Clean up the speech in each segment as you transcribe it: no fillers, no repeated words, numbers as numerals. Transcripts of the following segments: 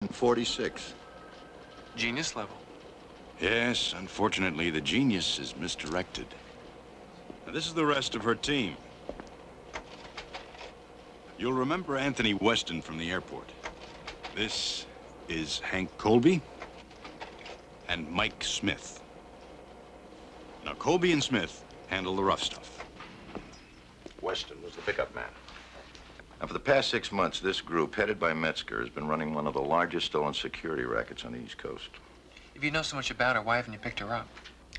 46. Genius level. Yes, unfortunately, the genius is misdirected. Now, this is the rest of her team. You'll remember Anthony Weston from the airport. This is Hank Colby and Mike Smith. Now, Colby and Smith handle the rough stuff. Weston was the pickup man. Now, for the past 6 months, this group, headed by Metzger, has been running one of the largest stolen security rackets on the East Coast. If you know so much about her, why haven't you picked her up?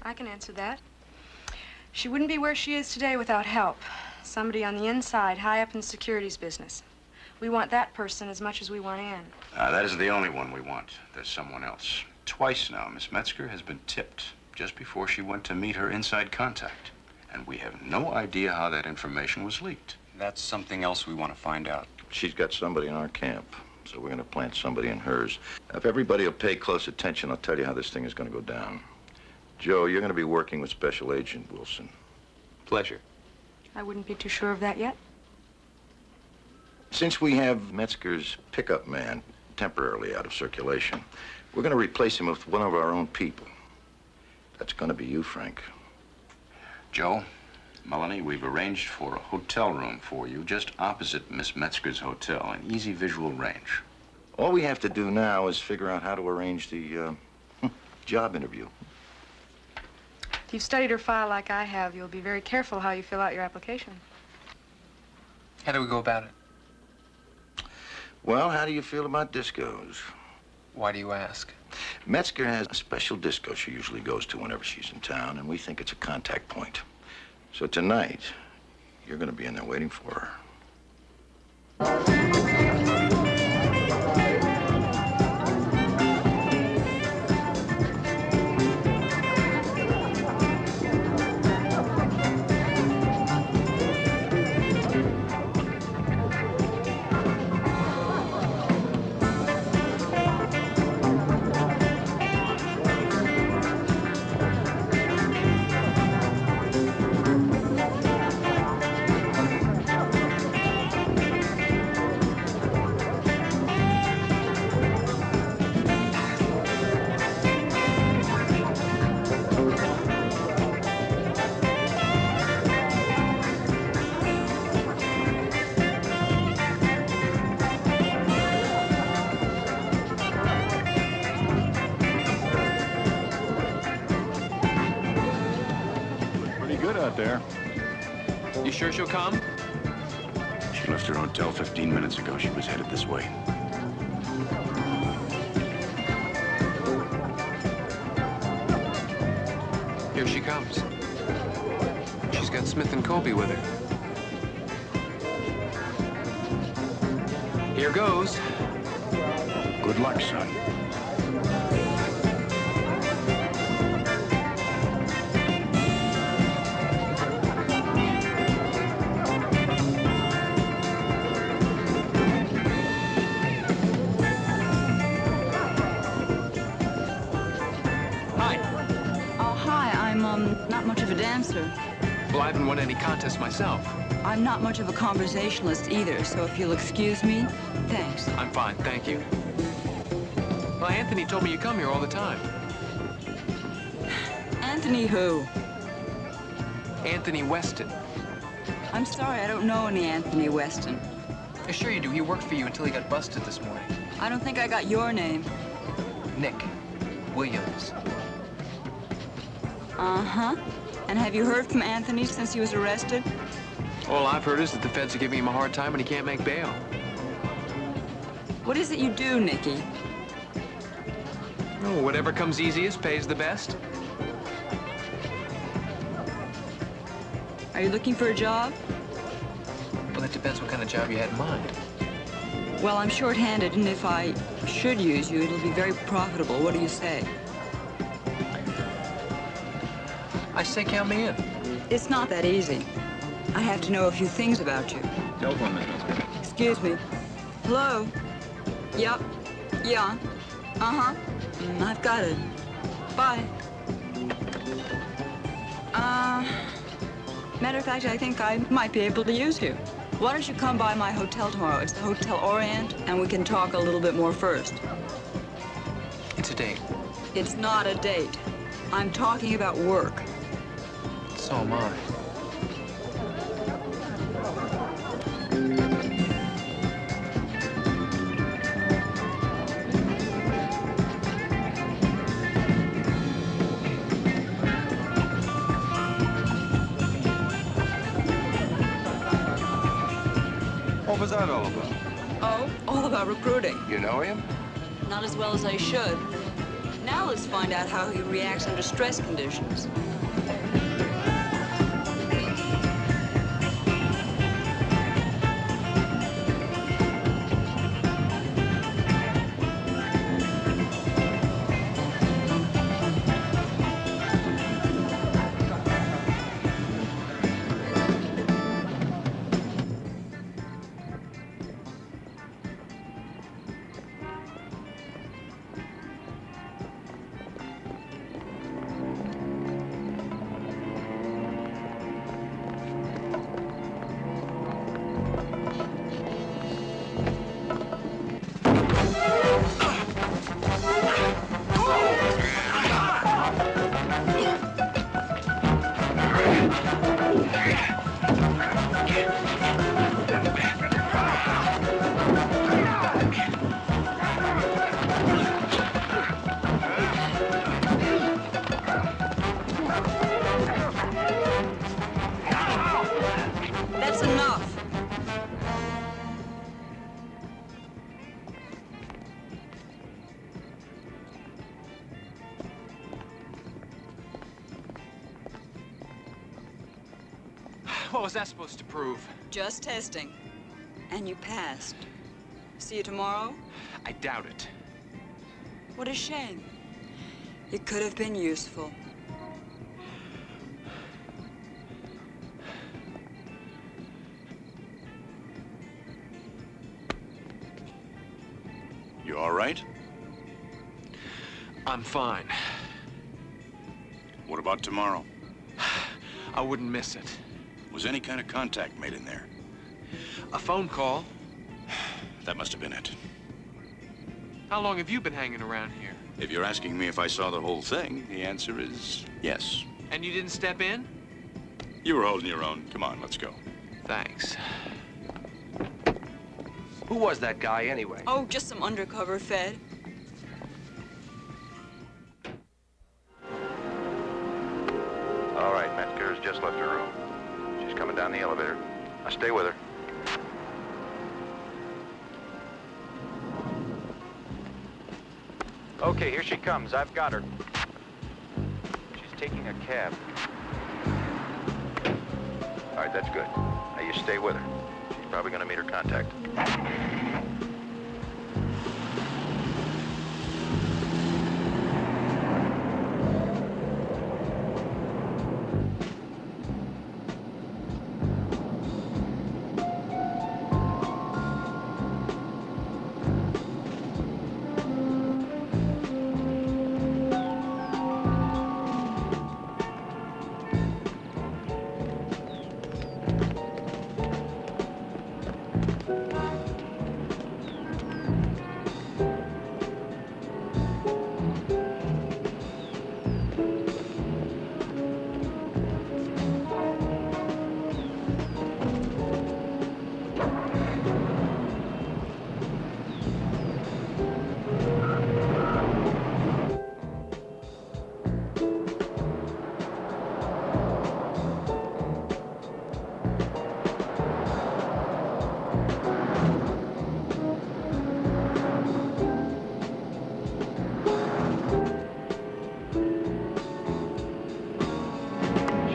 I can answer that. She wouldn't be where she is today without help. Somebody on the inside, high up in the securities business. We want that person as much as we want Ann. That isn't the only one we want. There's someone else. Twice now, Miss Metzger has been tipped just before she went to meet her inside contact. And we have no idea how that information was leaked. That's something else we want to find out. She's got somebody in our camp, so we're going to plant somebody in hers. If everybody will pay close attention, I'll tell you how this thing is going to go down. Joe, you're going to be working with Special Agent Wilson. Pleasure. I wouldn't be too sure of that yet. Since we have Metzger's pickup man temporarily out of circulation, we're going to replace him with one of our own people. That's going to be you, Frank. Joe, Melanie, we've arranged for a hotel room for you just opposite Miss Metzger's hotel, in easy visual range. All we have to do now is figure out how to arrange the job interview. If you've studied her file like I have, you'll be very careful how you fill out your application. How do we go about it? Well, how do you feel about discos? Why do you ask? Metzger has a special disco she usually goes to whenever she's in town, and we think it's a contact point. So tonight, you're going to be in there waiting for her. There. You sure she'll come? She left her hotel 15 minutes ago. She was headed this way. Here she comes. She's got Smith and Colby with her. Here goes. Good luck, son. Not much of a dancer. Well, I haven't won any contests myself. I'm not much of a conversationalist either, so if you'll excuse me, thanks. I'm fine, thank you. Well, Anthony told me you come here all the time. Anthony who? Anthony Weston. I'm sorry, I don't know any Anthony Weston. Sure you do. He worked for you until he got busted this morning. I don't think I got your name. Nick Williams. Uh-huh. And have you heard from Anthony since he was arrested? All I've heard is that the feds are giving him a hard time and he can't make bail. What is it you do, Nicky? Oh, whatever comes easiest pays the best. Are you looking for a job? Well, it depends what kind of job you had in mind. Well, I'm short-handed, and if I should use you, it'll be very profitable. What do you say? I say count me in. It's not that easy. I have to know a few things about you. Telephone, Miss Metzger. Excuse me. Hello? Yep. Yeah. Uh-huh. I've got it. Bye. Matter of fact, I think I might be able to use you. Why don't you come by my hotel tomorrow? It's the Hotel Orient, and we can talk a little bit more first. It's a date. It's not a date. I'm talking about work. So am I. What was that all about? Oh, all about recruiting. You know him? Not as well as I should. Now let's find out how he reacts under stress conditions. That's enough. What was that supposed to prove? Just testing. And you passed. See you tomorrow? I doubt it. What a shame. It could have been useful. You all right? I'm fine. What about tomorrow? I wouldn't miss it. Was any kind of contact made in there? A phone call. That must have been it. How long have you been hanging around here? If you're asking me if I saw the whole thing, the answer is yes. And you didn't step in? You were holding your own. Come on, let's go. Thanks. Who was that guy anyway? Oh, just some undercover fed. All right, Metzger's just left her room. She's coming down the elevator. Now stay with her. Okay, here she comes. I've got her. She's taking a cab. All right, that's good. Now you stay with her. She's probably going to meet her contact.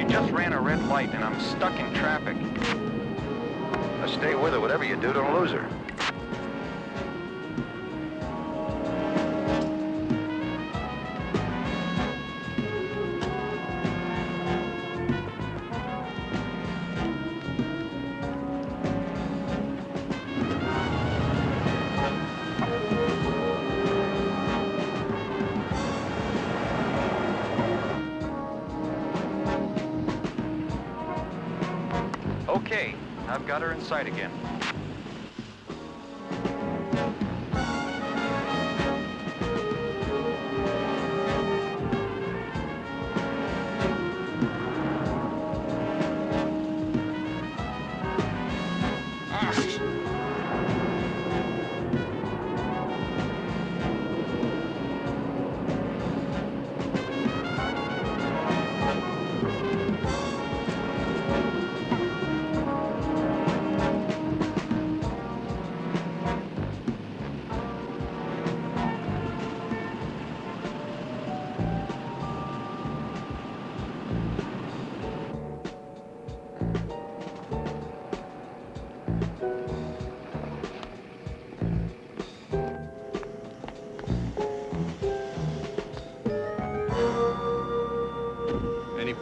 Just ran a red light and I'm stuck in traffic. Now stay with her. Whatever you do, don't lose her. Okay, I've got her in sight again.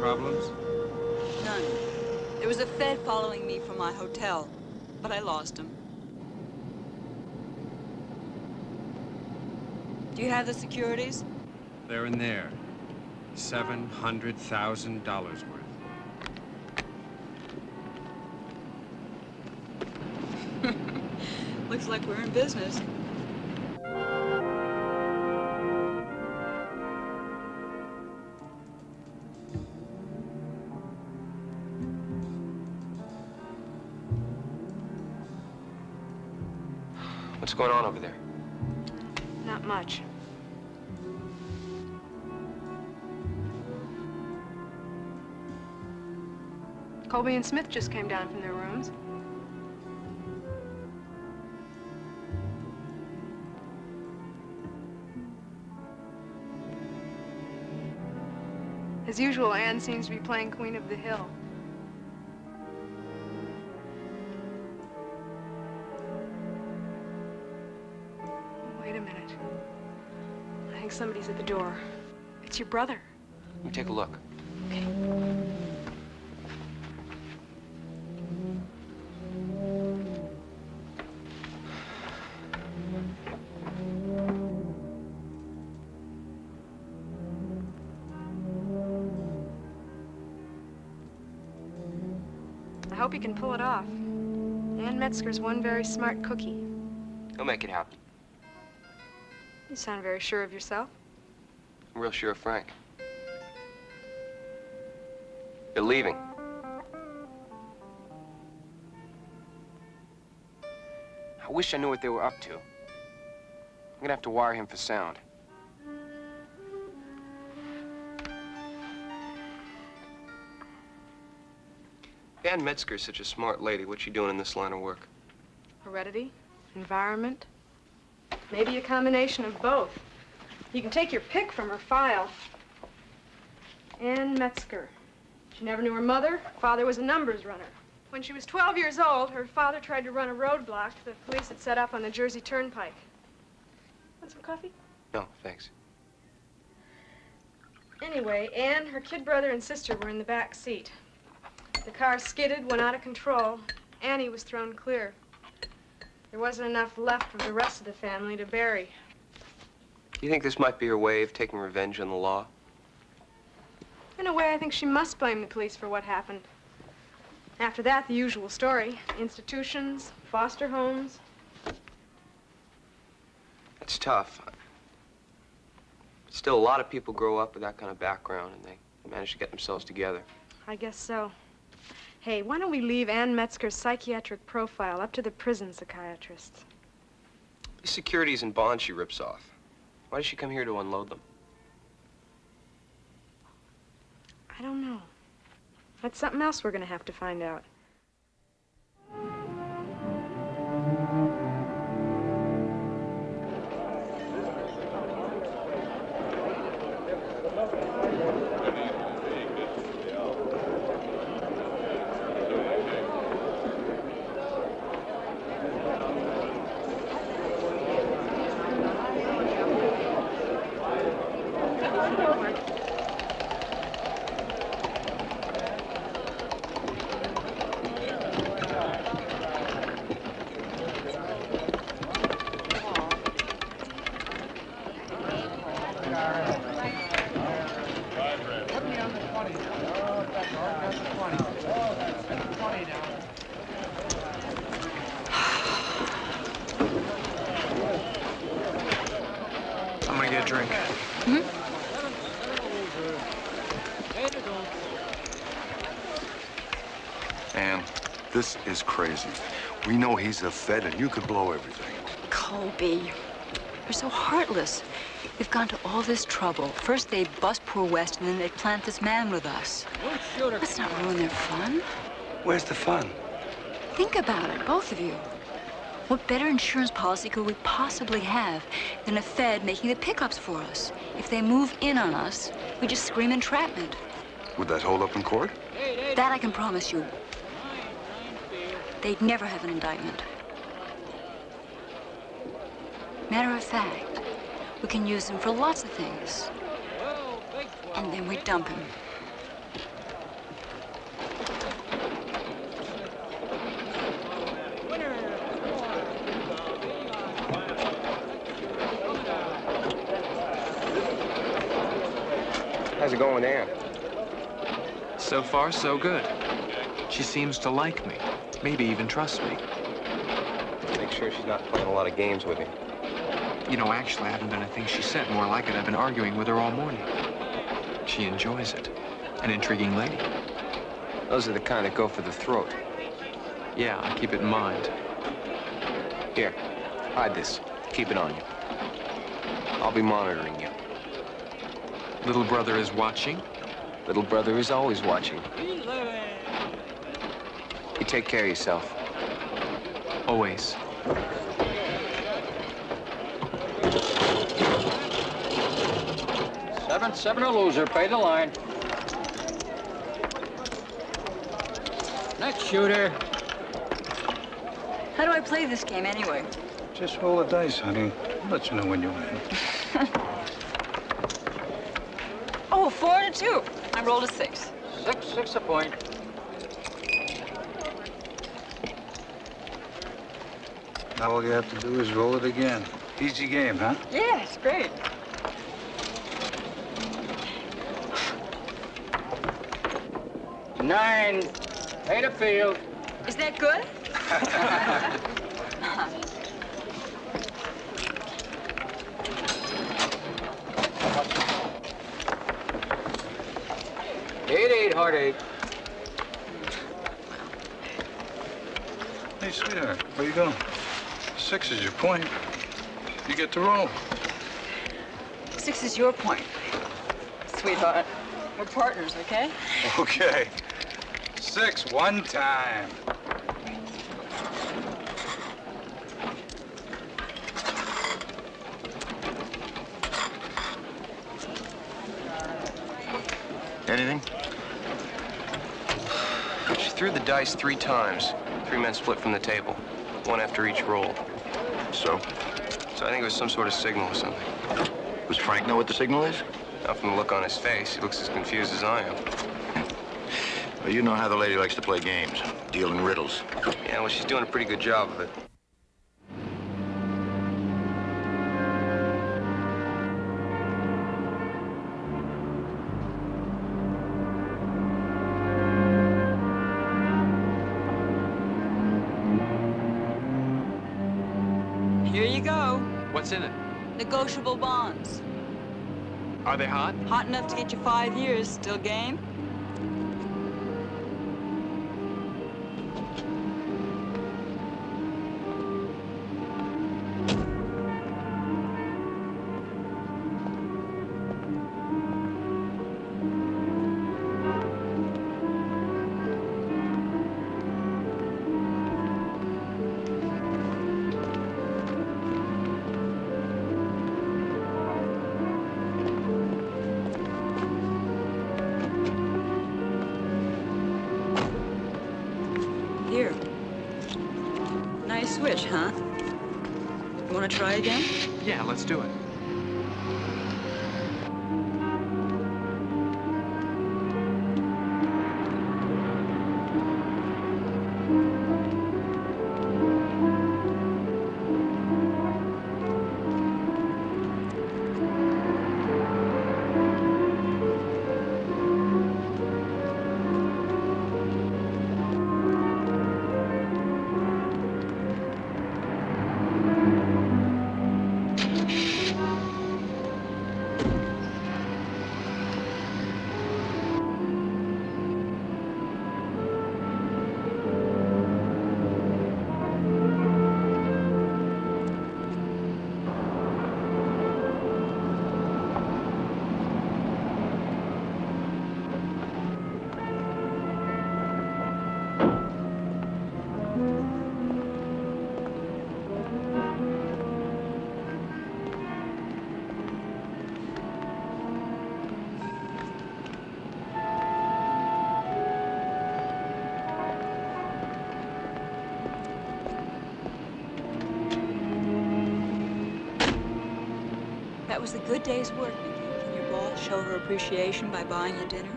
problems? None. There was a Fed following me from my hotel, but I lost him. Do you have the securities? They're in there. $700,000 worth. Looks like we're in business. What's going on over there? Not much. Colby and Smith just came down from their rooms. As usual, Anne seems to be playing Queen of the Hill. Wait a minute. I think somebody's at the door. It's your brother. Let me take a look. I hope he can pull it off. Ann Metzger's one very smart cookie. He'll make it happen. You sound very sure of yourself. I'm real sure of Frank. They're leaving. I wish I knew what they were up to. I'm gonna have to wire him for sound. Ann Metzger's such a smart lady. What's she doing in this line of work? Heredity, environment, maybe a combination of both. You can take your pick from her file. Ann Metzger. She never knew her mother. Father was a numbers runner. When she was 12 years old, her father tried to run a roadblock the police had set up on the Jersey Turnpike. Want some coffee? No, thanks. Anyway, Ann, her kid brother, and sister were in the back seat. The car skidded, went out of control. Annie was thrown clear. There wasn't enough left of the rest of the family to bury. Do you think this might be her way of taking revenge on the law? In a way, I think she must blame the police for what happened. After that, the usual story. Institutions, foster homes. It's tough. Still, a lot of people grow up with that kind of background and they manage to get themselves together. I guess so. Hey, why don't we leave Ann Metzger's psychiatric profile up to the prison psychiatrists? These securities and bonds she rips off. Why does she come here to unload them? I don't know. That's something else we're gonna have to find out. I'm gonna get a drink. Ann, this is crazy. We know he's a Fed and you could blow everything. Colby, you're so heartless. They've gone to all this trouble. First they bust poor West, and then they plant this man with us. Let's not ruin their fun. Where's the fun? Think about it, both of you. What better insurance policy could we possibly have than a Fed making the pickups for us? If they move in on us, we just scream entrapment. Would that hold up in court? That I can promise you. They'd never have an indictment. Matter of fact, we can use him for lots of things. And then we dump him. How's it going with Ann? So far, so good. She seems to like me. Maybe even trust me. Make sure she's not playing a lot of games with you. You know, actually, I haven't done a thing she said. More like it, I've been arguing with her all morning. She enjoys it. An intriguing lady. Those are the kind that go for the throat. Yeah, I keep it in mind. Here, hide this. Keep it on you. I'll be monitoring you. Little brother is watching. Little brother is always watching. You take care of yourself. Always. Seven, a loser. Pay the line. Next shooter. How do I play this game anyway? Just roll the dice, honey. I'll let you know when you win. Oh, 4-2. I rolled a 6. Six a point. Now all you have to do is roll it again. Easy game, huh? Yeah, it's great. Nine. Pay the field. Is that good? 8-8, hard 8. Hey, sweetheart, where you going? 6 is your point. You get to roll. 6 is your point, sweetheart. We're partners, okay? Okay. 6, one time. Anything? She threw the dice 3 times. 3 men split from the table. 1 after each roll. So? So I think it was some sort of signal or something. Does Frank know what the signal is? Not from the look on his face. He looks as confused as I am. Well, you know how the lady likes to play games, deal in riddles. Yeah, well, she's doing a pretty good job of it. Here you go. What's in it? Negotiable bonds. Are they hot? Hot enough to get you 5 years. Still game? Here. Nice switch, huh? You want to try again? Yeah, let's do it. That was a good day's work, Mickey. Can your boss show her appreciation by buying you dinner?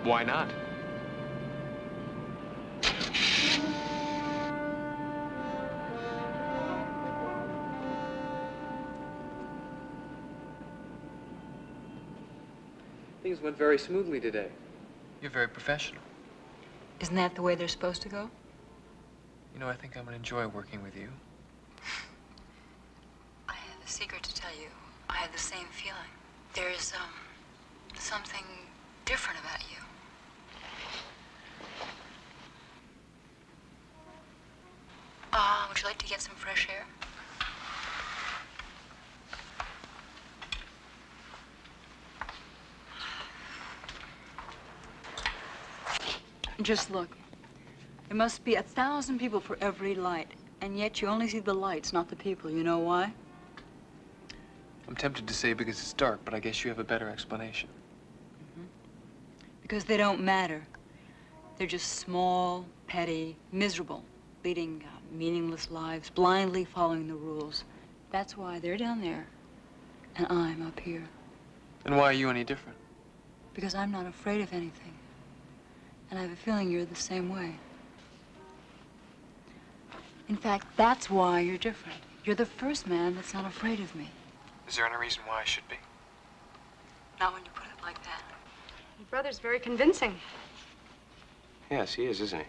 Why not? Things went very smoothly today. You're very professional. Isn't that the way they're supposed to go? You know, I think I'm gonna enjoy working with you. I have a secret to tell you. I have the same feeling. There's, something different about you. Would you like to get some fresh air? Just look. There must be 1,000 people for every light, and yet you only see the lights, not the people. You know why? I'm tempted to say because it's dark, but I guess you have a better explanation. Because they don't matter. They're just small, petty, miserable, leading meaningless lives, blindly following the rules. That's why they're down there, and I'm up here. And why are you any different? Because I'm not afraid of anything. And I have a feeling you're the same way. In fact, that's why you're different. You're the first man that's not afraid of me. Is there any reason why I should be? Not when you put it like that. Your brother's very convincing. Yes, he is, isn't he?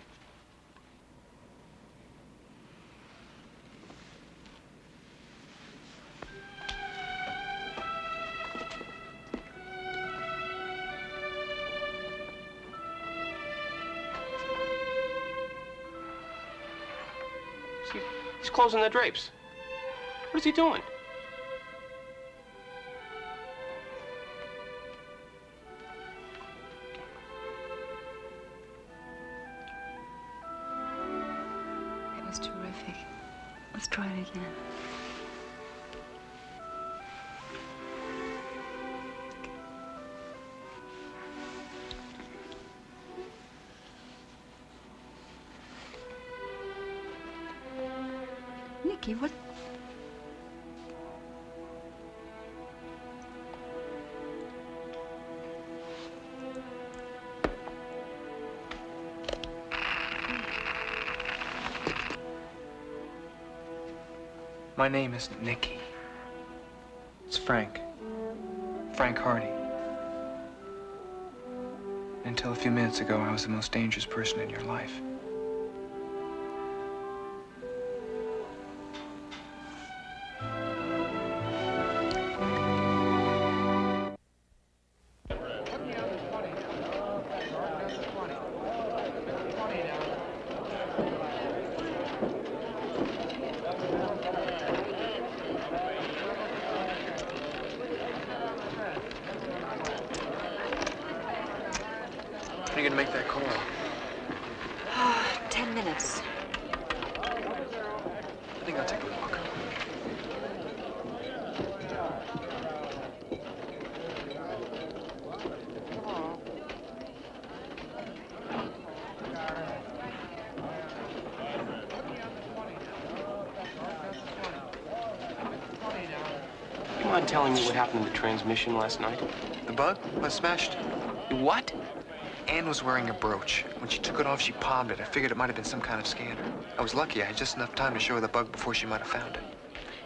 See, he's closing the drapes. What is he doing? It was terrific. Let's try it again. Nikki, what? My name isn't Nikki. It's Frank. Frank Hardy. Until a few minutes ago, I was the most dangerous person in your life. When are you gonna make that call? 10 minutes. I think I'll take a walk. You mind telling me what happened in the transmission last night? The bug was smashed. What? Anne was wearing a brooch. When she took it off, she palmed it. I figured it might have been some kind of scanner. I was lucky. I had just enough time to show her the bug before she might have found it.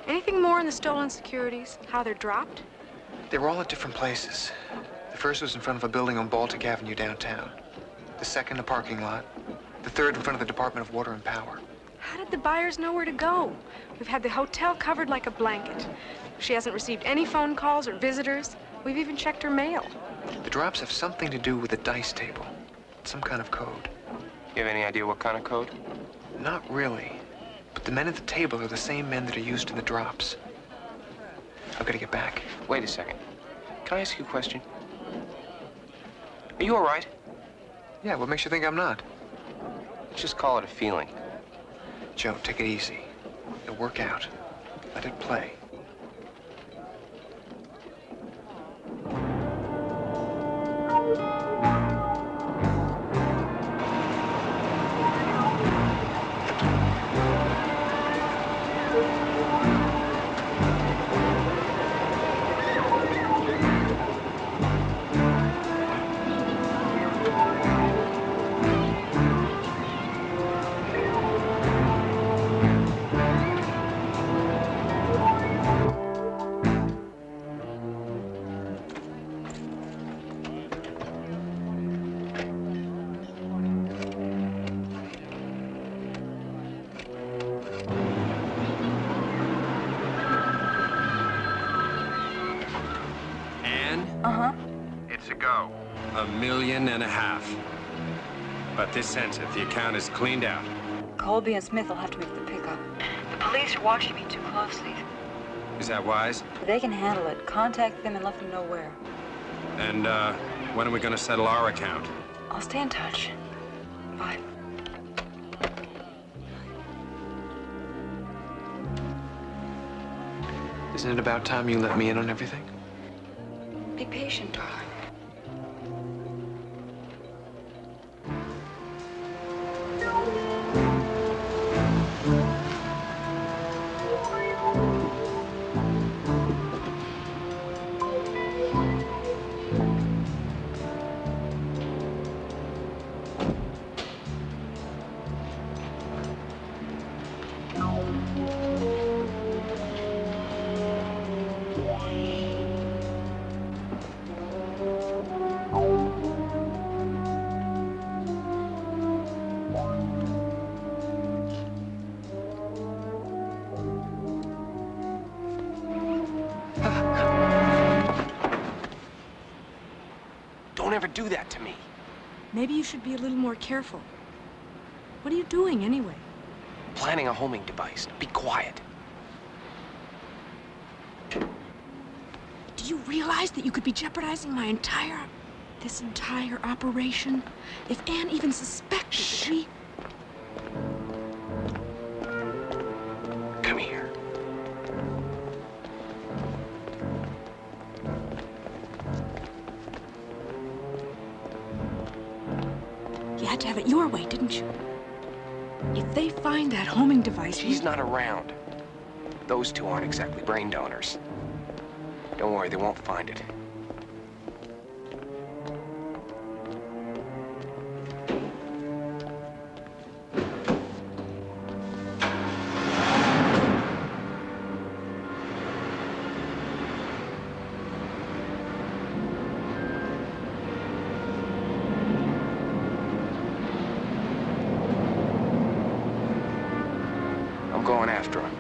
Anything more on the stolen securities? How they're dropped? They were all at different places. The first was in front of a building on Baltic Avenue downtown. The second, a parking lot. The third, in front of the Department of Water and Power. How did the buyers know where to go? We've had the hotel covered like a blanket. She hasn't received any phone calls or visitors. We've even checked her mail. The drops have something to do with the dice table. Some kind of code. You have any idea what kind of code? Not really. But the men at the table are the same men that are used in the drops. I've got to get back. Wait a second. Can I ask you a question? Are you all right? Yeah, what makes you think I'm not? Let's just call it a feeling. Joe, take it easy. It'll work out. Let it play. Uh-huh. It's a go. $1.5 million. But this ends it. The account is cleaned out. Colby and Smith will have to make the pickup. The police are watching me too closely. Is that wise? They can handle it. Contact them and let them know where. And, when are we gonna settle our account? I'll stay in touch. Bye. Isn't it about time you let me in on everything? Be patient, darling. Don't ever do that to me. Maybe you should be a little more careful. What are you doing anyway? Planning a homing device. Be quiet. Do you realize that you could be jeopardizing this entire operation? If Anne even suspected that we... Come here. You had to have it your way, didn't you? If they find that homing device... She's not around. Those two aren't exactly brain donors. Don't worry, they won't find it. I'm going after him.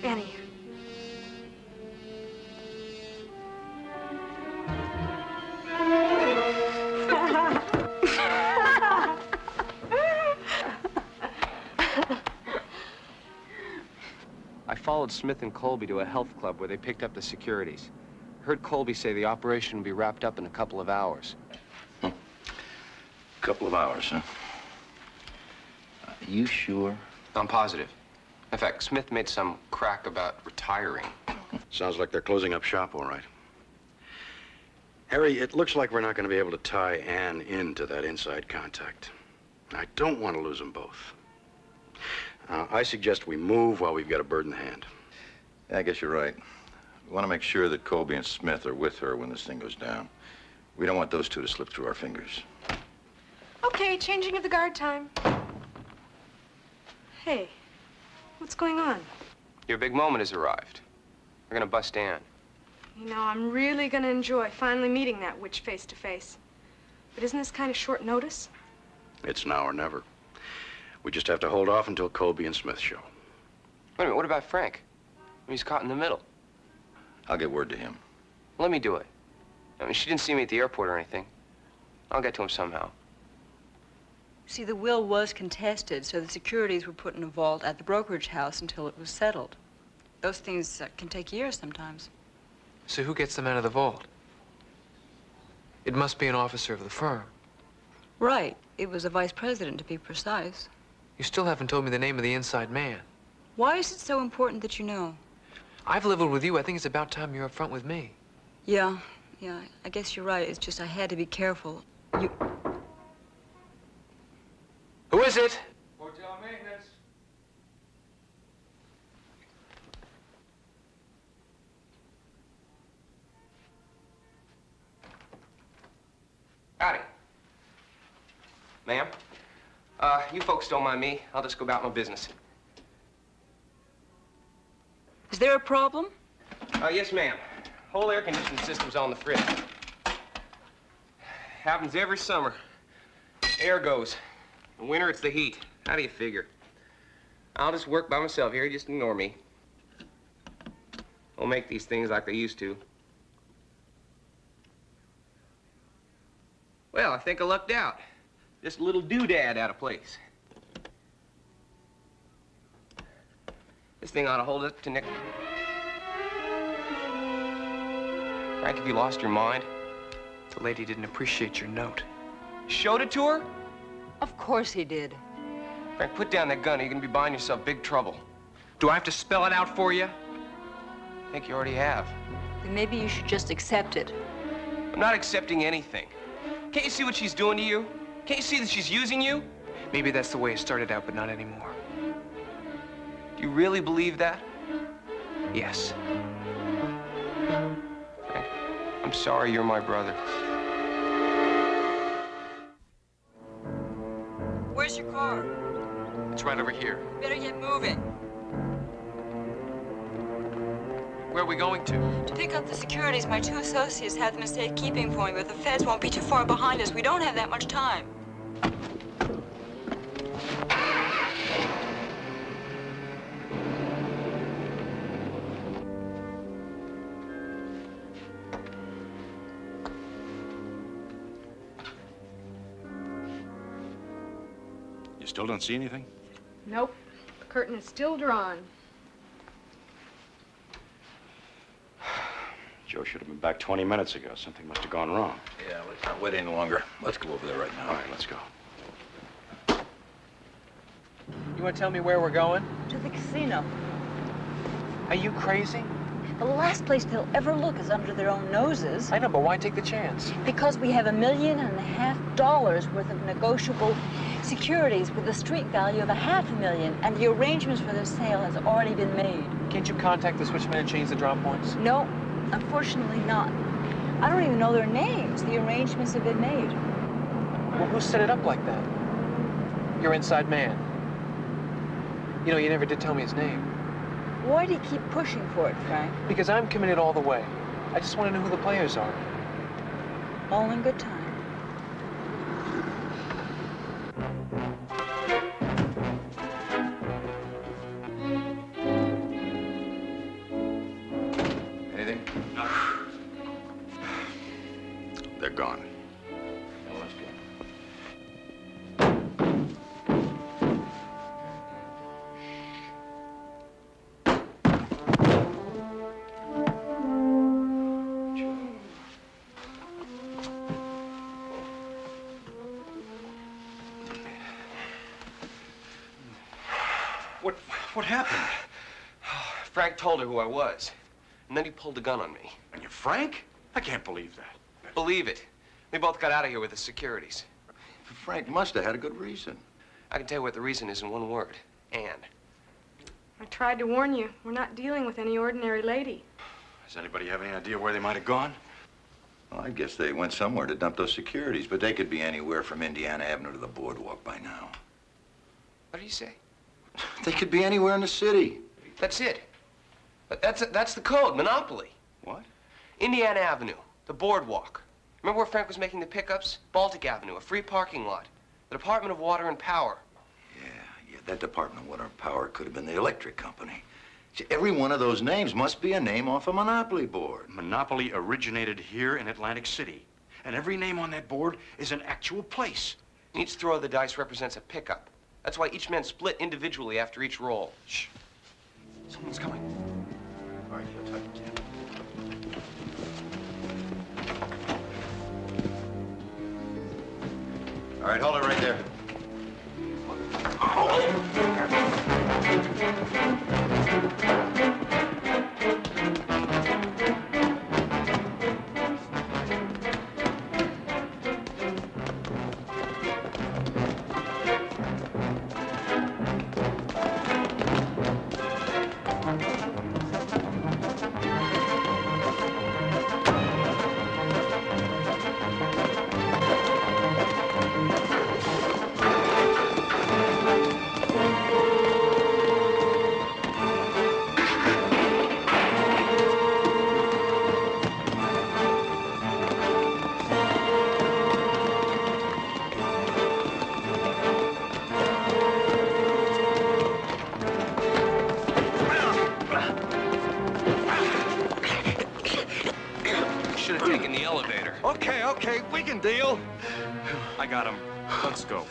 Annie. I followed Smith and Colby to a health club where they picked up the securities. Heard Colby say the operation would be wrapped up in a couple of hours. Couple of hours, huh? You sure? I'm positive. In fact, Smith made some crack about retiring. Sounds like they're closing up shop, all right. Harry, it looks like we're not going to be able to tie Anne into that inside contact. I don't want to lose them both. I suggest we move while we've got a bird in the hand. Yeah, I guess you're right. We want to make sure that Colby and Smith are with her when this thing goes down. We don't want those two to slip through our fingers. Okay, changing of the guard time. Hey, what's going on? Your big moment has arrived. We're gonna bust Anne. You know, I'm really gonna enjoy finally meeting that witch face to face. But isn't this kind of short notice? It's now or never. We just have to hold off until Colby and Smith show. Wait a minute, what about Frank? He's caught in the middle. I'll get word to him. Let me do it. I mean, she didn't see me at the airport or anything. I'll get to him somehow. See, the will was contested, so the securities were put in a vault at the brokerage house until it was settled. Those things can take years sometimes. So who gets them out of the vault? It must be an officer of the firm. Right. It was a vice president, to be precise. You still haven't told me the name of the inside man. Why is it so important that you know? I've leveled with you. I think it's about time you're up front with me. Yeah, I guess you're right. It's just I had to be careful. You... Who is it? Hotel maintenance. Howdy. Ma'am? You folks don't mind me. I'll just go about my business. Is there a problem? Yes, ma'am. Whole air conditioning system's on the fritz. Happens every summer. Air goes. In winter, it's the heat. How do you figure? I'll just work by myself here. Just ignore me. We'll make these things like they used to. Well, I think I lucked out. Just a little doodad out of place. This thing ought to hold it to Nick. Frank, have you lost your mind? The lady didn't appreciate your note. Showed it to her? Of course he did. Frank, put down that gun or you're gonna be buying yourself big trouble. Do I have to spell it out for you? I think you already have. Then maybe you should just accept it. I'm not accepting anything. Can't you see what she's doing to you? Can't you see that she's using you? Maybe that's the way it started out, but not anymore. Do you really believe that? Yes. Frank, I'm sorry you're my brother. Where's your car? It's right over here. Better get moving. Where are we going to? To pick up the securities, my 2 associates have them in safekeeping for me, but the feds won't be too far behind us. We don't have that much time. You still don't see anything? Nope. The curtain is still drawn. Joe should have been back 20 minutes ago. Something must have gone wrong. Yeah, let's not wait any longer. Let's go over there right now. All right, let's go. You want to tell me where we're going? To the casino. Are you crazy? The last place they'll ever look is under their own noses. I know, but why take the chance? Because we have $1.5 million worth of negotiable securities with a street value of $500,000, and the arrangements for their sale has already been made. Can't you contact the switchman and change the drop points? No, unfortunately not. I don't even know their names. The arrangements have been made. Well, who set it up like that? Your inside man. You know, you never did tell me his name. Why do you keep pushing for it, Frank? Because I'm committed all the way. I just want to know who the players are. All in good time. Anything? No. They're gone. Well, let's go. What happened? Frank told her who I was, and then he pulled the gun on me. And you, Frank? I can't believe that. Believe it. We both got out of here with the securities. Frank must have had a good reason. I can tell you what the reason is in one word. Anne. I tried to warn you. We're not dealing with any ordinary lady. Does anybody have any idea where they might have gone? Well, I guess they went somewhere to dump those securities, but they could be anywhere from Indiana Avenue to the boardwalk by now. What did you say? They could be anywhere in the city. That's it. That's the code, monopoly. What? Indiana Avenue, the boardwalk. Remember where Frank was making the pickups? Baltic Avenue, a free parking lot. The Department of Water and Power. Yeah, that Department of Water and Power could have been the electric company. See, every one of those names must be a name off a Monopoly board. Monopoly originated here in Atlantic City. And every name on that board is an actual place. And each throw of the dice represents a pickup. That's why each man split individually after each roll. Shh. Someone's coming. All right, you'll take it. All right, hold it right there. Deal? I got him. Let's go.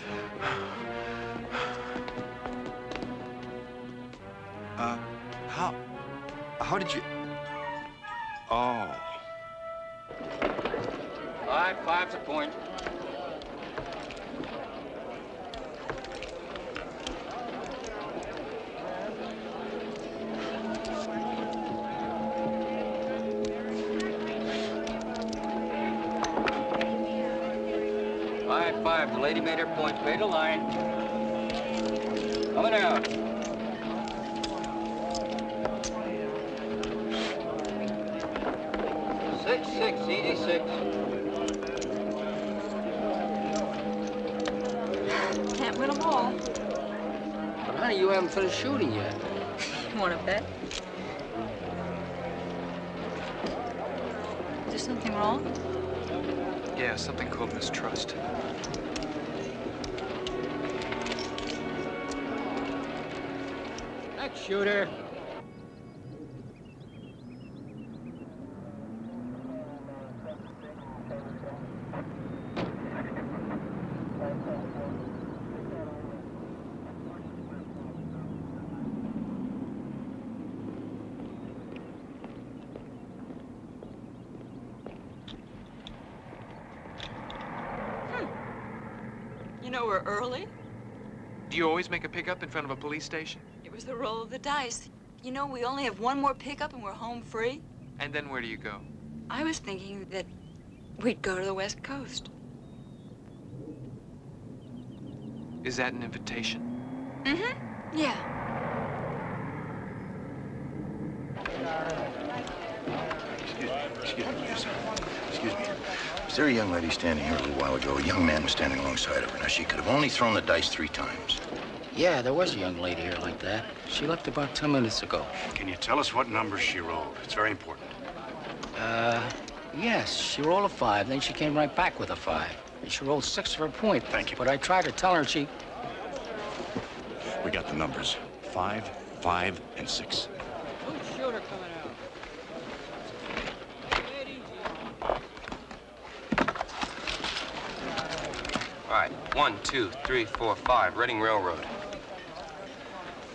How did you... Oh. 5-5's a point. The lady made her point. Pay the line. Coming out. Six, easy 6. Can't win them all. But honey, you haven't finished shooting yet. You want to bet? Is there something wrong? Yeah, something called mistrust. Next shooter. You know we're early. Do you always make a pickup in front of a police station? It was the roll of the dice. You know, we only have one more pickup and we're home free. And then where do you go? I was thinking that we'd go to the West Coast. Is that an invitation? Mm-hmm. Yeah. Excuse me. Was there a young lady standing here a little while ago? A young man was standing alongside of her. Now, she could have only thrown the dice 3 times. Yeah, there was a young lady here like that. She left about 10 minutes ago. Can you tell us what numbers she rolled? It's very important. Yes, she rolled a 5, then she came right back with a 5. And she rolled 6 for a point. Thank you. But I tried to tell her she... We got the numbers. 5, 5, and 6. Who's shooter coming out? All right, 1, 2, 3, 4, 5, Reading Railroad.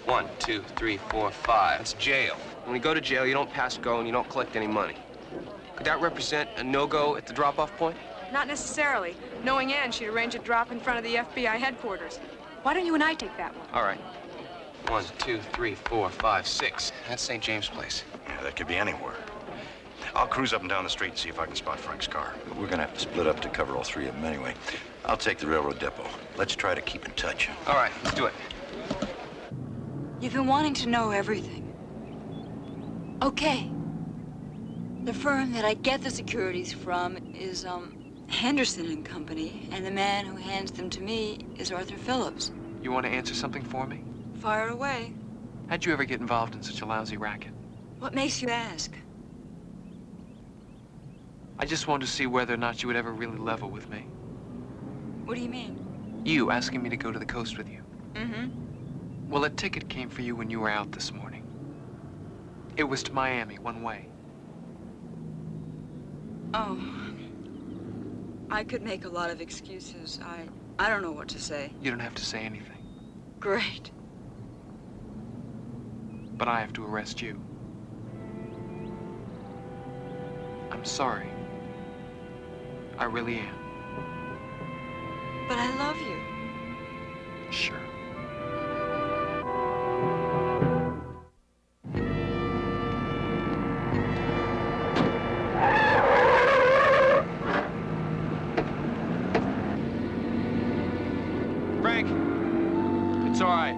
1, 2, 3, 4, 5. That's jail. When you go to jail, you don't pass go and you don't collect any money. Could that represent a no-go at the drop-off point? Not necessarily. Knowing Ann, she'd arrange a drop in front of the FBI headquarters. Why don't you and I take that one? All right. 1, 2, 3, 4, 5, 6. That's St. James Place. Yeah, that could be anywhere. I'll cruise up and down the street and see if I can spot Frank's car. We're gonna have to split up to cover all 3 of them anyway. I'll take the railroad depot. Let's try to keep in touch. All right, let's do it. You've been wanting to know everything. Okay. The firm that I get the securities from is, Henderson and Company, and the man who hands them to me is Arthur Phillips. You want to answer something for me? Fire away. How'd you ever get involved in such a lousy racket? What makes you ask? I just wanted to see whether or not you would ever really level with me. What do you mean? You asking me to go to the coast with you. Mm-hmm. Well, a ticket came for you when you were out this morning. It was to Miami, one way. Oh. I could make a lot of excuses. I don't know what to say. You don't have to say anything. Great. But I have to arrest you. I'm sorry. I really am. But I love you. Sure. Frank, it's all right.